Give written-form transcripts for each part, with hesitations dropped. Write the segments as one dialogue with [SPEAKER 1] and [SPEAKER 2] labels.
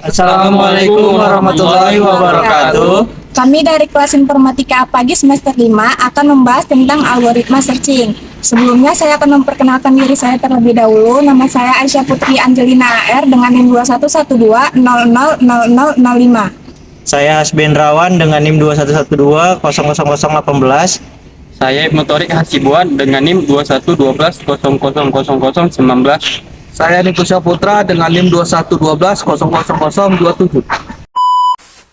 [SPEAKER 1] Assalamualaikum warahmatullahi wabarakatuh.
[SPEAKER 2] Kami dari kelas informatika pagi semester 5 akan membahas tentang algoritma searching. Sebelumnya saya akan memperkenalkan diri saya terlebih dahulu. Nama saya Aisyah Putri Angelina AR dengan NIM 2112000005.
[SPEAKER 1] Saya Hasben Rawan dengan NIM 21120018.
[SPEAKER 3] Saya Motorik Hasibuan dengan NIM 2112000019.
[SPEAKER 4] Saya Nikusha Putra dengan NIM 2112000027.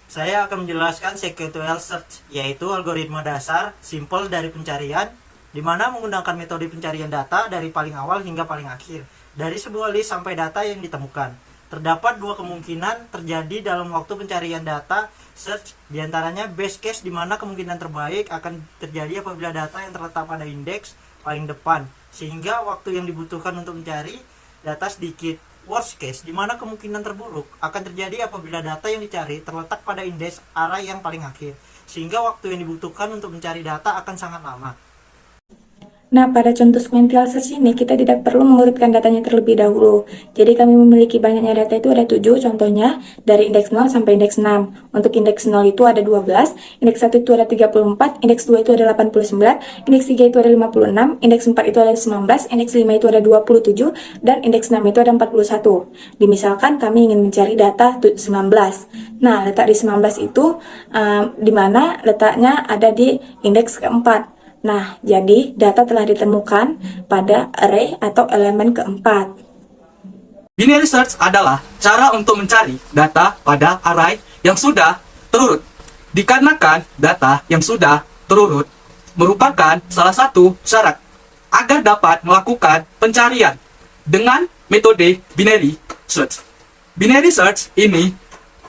[SPEAKER 1] Saya akan menjelaskan sequential search, yaitu algoritma dasar simpel dari pencarian, di mana menggunakan metode pencarian data dari paling awal hingga paling akhir, dari sebuah list sampai data yang ditemukan. Terdapat dua kemungkinan terjadi dalam waktu pencarian data search, diantaranya best case, di mana kemungkinan terbaik akan terjadi apabila data yang terletak pada indeks paling depan, sehingga waktu yang dibutuhkan untuk mencari data sedikit. Worst case, di mana kemungkinan terburuk akan terjadi apabila data yang dicari terletak pada indeks array yang paling akhir, sehingga waktu yang dibutuhkan untuk mencari data akan sangat lama.
[SPEAKER 2] Nah, pada contoh sequential search ini kita tidak perlu mengurutkan datanya terlebih dahulu. Jadi kami memiliki banyaknya data itu ada 7 contohnya dari indeks 0 sampai indeks 6. Untuk indeks 0 itu ada 12, indeks 1 itu ada 34, indeks 2 itu ada 89, indeks 3 itu ada 56, indeks 4 itu ada 19, indeks 5 itu ada 27, dan indeks 6 itu ada 41. Dimisalkan kami ingin mencari data 19. Nah, letak di 19 itu di mana letaknya ada di indeks keempat. Nah, jadi data telah ditemukan pada array atau elemen keempat.
[SPEAKER 4] Binary search adalah cara untuk mencari data pada array yang sudah terurut. Dikarenakan data yang sudah terurut merupakan salah satu syarat agar dapat melakukan pencarian dengan metode binary search. Binary search ini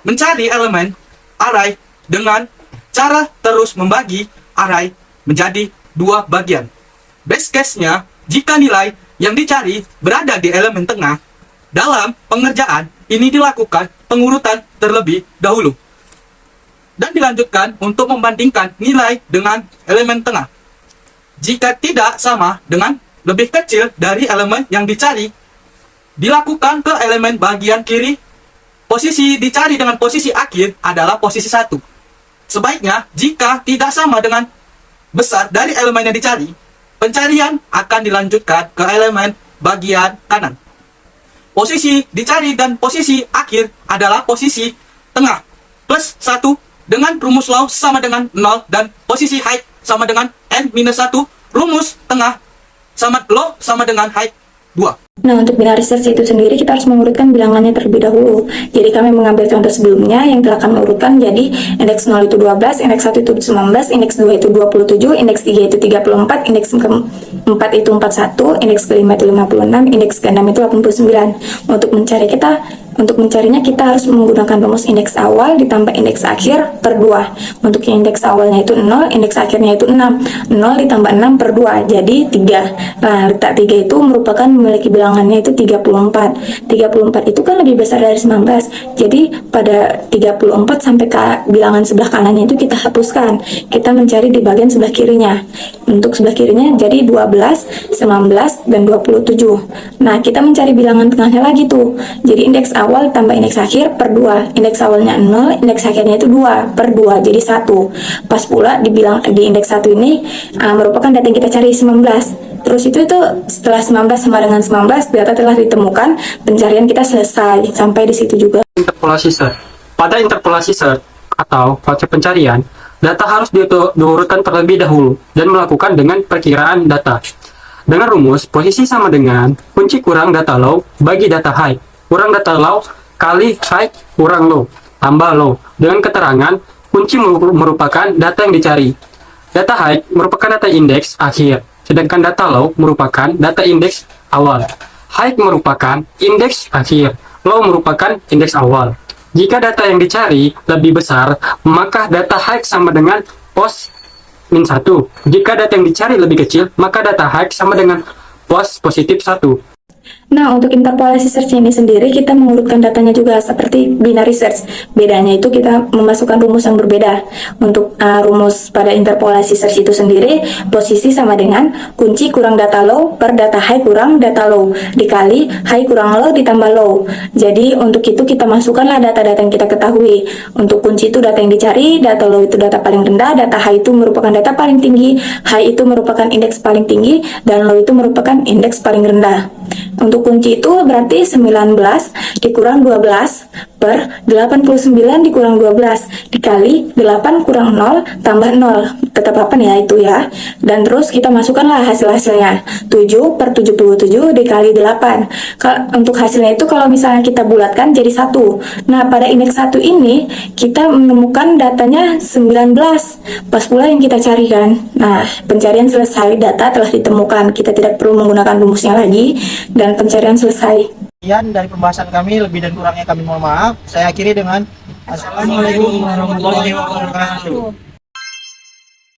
[SPEAKER 4] mencari elemen array dengan cara terus membagi array menjadi dua bagian. Best case-nya, jika nilai yang dicari berada di elemen tengah, dalam pengerjaan ini dilakukan pengurutan terlebih dahulu dan dilanjutkan untuk membandingkan nilai dengan elemen tengah. Jika tidak sama dengan lebih kecil dari elemen yang dicari, dilakukan ke elemen bagian kiri. Posisi dicari dengan posisi akhir adalah posisi 1. Sebaiknya, jika tidak sama dengan besar dari elemen yang dicari, pencarian akan dilanjutkan ke elemen bagian kanan. Posisi dicari dan posisi akhir adalah posisi tengah plus 1 dengan rumus law sama dengan 0 dan posisi height sama dengan n-1, rumus tengah sama law sama dengan height 2.
[SPEAKER 2] Nah, untuk binary search itu sendiri kita harus mengurutkan bilangannya terlebih dahulu. Jadi kami mengambil contoh sebelumnya yang telah kami urutkan. Jadi indeks 0 itu 12, indeks 1 itu 19, indeks 2 itu 27, indeks 3 itu 34, indeks 4 itu 41, indeks kelima itu 56, indeks keenam itu 89. Untuk mencarinya kita harus menggunakan rumus indeks awal ditambah indeks akhir per 2. Untuk indeks awalnya itu 0, indeks akhirnya itu 6. 0 ditambah 6 per 2, jadi 3. Nah, letak 3 itu merupakan memiliki bilangannya itu 34. 34 itu kan lebih besar dari 19. Jadi pada 34 sampai ke bilangan sebelah kanannya itu kita hapuskan. Kita mencari di bagian sebelah kirinya. Untuk sebelah kirinya jadi 12, 19, dan 27. Nah, kita mencari bilangan tengahnya lagi tuh. Jadi indeks awal tambah indeks akhir per 2. Indeks awalnya 0, indeks akhirnya itu 2 per 2, jadi 1. Pas pula di indeks 1 ini merupakan data yang kita cari 19. Terus itu setelah 19 sama dengan 19, data telah ditemukan, pencarian kita selesai. Sampai di situ juga.
[SPEAKER 3] Interpolasi search. Pada interpolasi search atau fase pencarian, data harus diurutkan terlebih dahulu dan melakukan dengan perkiraan data. Dengan rumus posisi sama dengan kunci kurang data low bagi data high, kurang data low kali high kurang low tambah low, dengan keterangan kunci merupakan data yang dicari. Data high merupakan data indeks akhir, sedangkan data low merupakan data indeks awal. High merupakan indeks akhir, low merupakan indeks awal. Jika data yang dicari lebih besar, maka data high sama dengan pos min 1. Jika data yang dicari lebih kecil, maka data high sama dengan pos positif 1.
[SPEAKER 2] Nah, untuk interpolasi search ini sendiri kita mengurutkan datanya juga seperti binary search. Bedanya itu kita memasukkan rumus yang berbeda. Untuk rumus pada interpolasi search itu sendiri, posisi sama dengan kunci kurang data low per data high kurang data low dikali high kurang low ditambah low. Jadi untuk itu kita masukkanlah data-data yang kita ketahui. Untuk kunci itu data yang dicari, data low itu data paling rendah, data high itu merupakan data paling tinggi, high itu merupakan indeks paling tinggi, dan low itu merupakan indeks paling rendah. Untuk kunci itu berarti 19 dikurang 12 per 89 dikurang 12 dikali 8 kurang 0 tambah 0. Tetap 8 ya itu ya. Dan terus kita masukkanlah hasil-hasilnya. 7 per 77 dikali 8. Untuk hasilnya itu kalau misalnya kita bulatkan jadi 1. Nah, pada indeks 1 ini kita menemukan datanya 19. Pas pula yang kita carikan. Nah, pencarian selesai, data telah ditemukan. Kita tidak perlu menggunakan rumusnya lagi dan pencarian selesai.
[SPEAKER 1] Sekian dari pembahasan kami, lebih dan kurangnya kami mohon maaf. Saya akhiri dengan Assalamualaikum warahmatullahi wabarakatuh.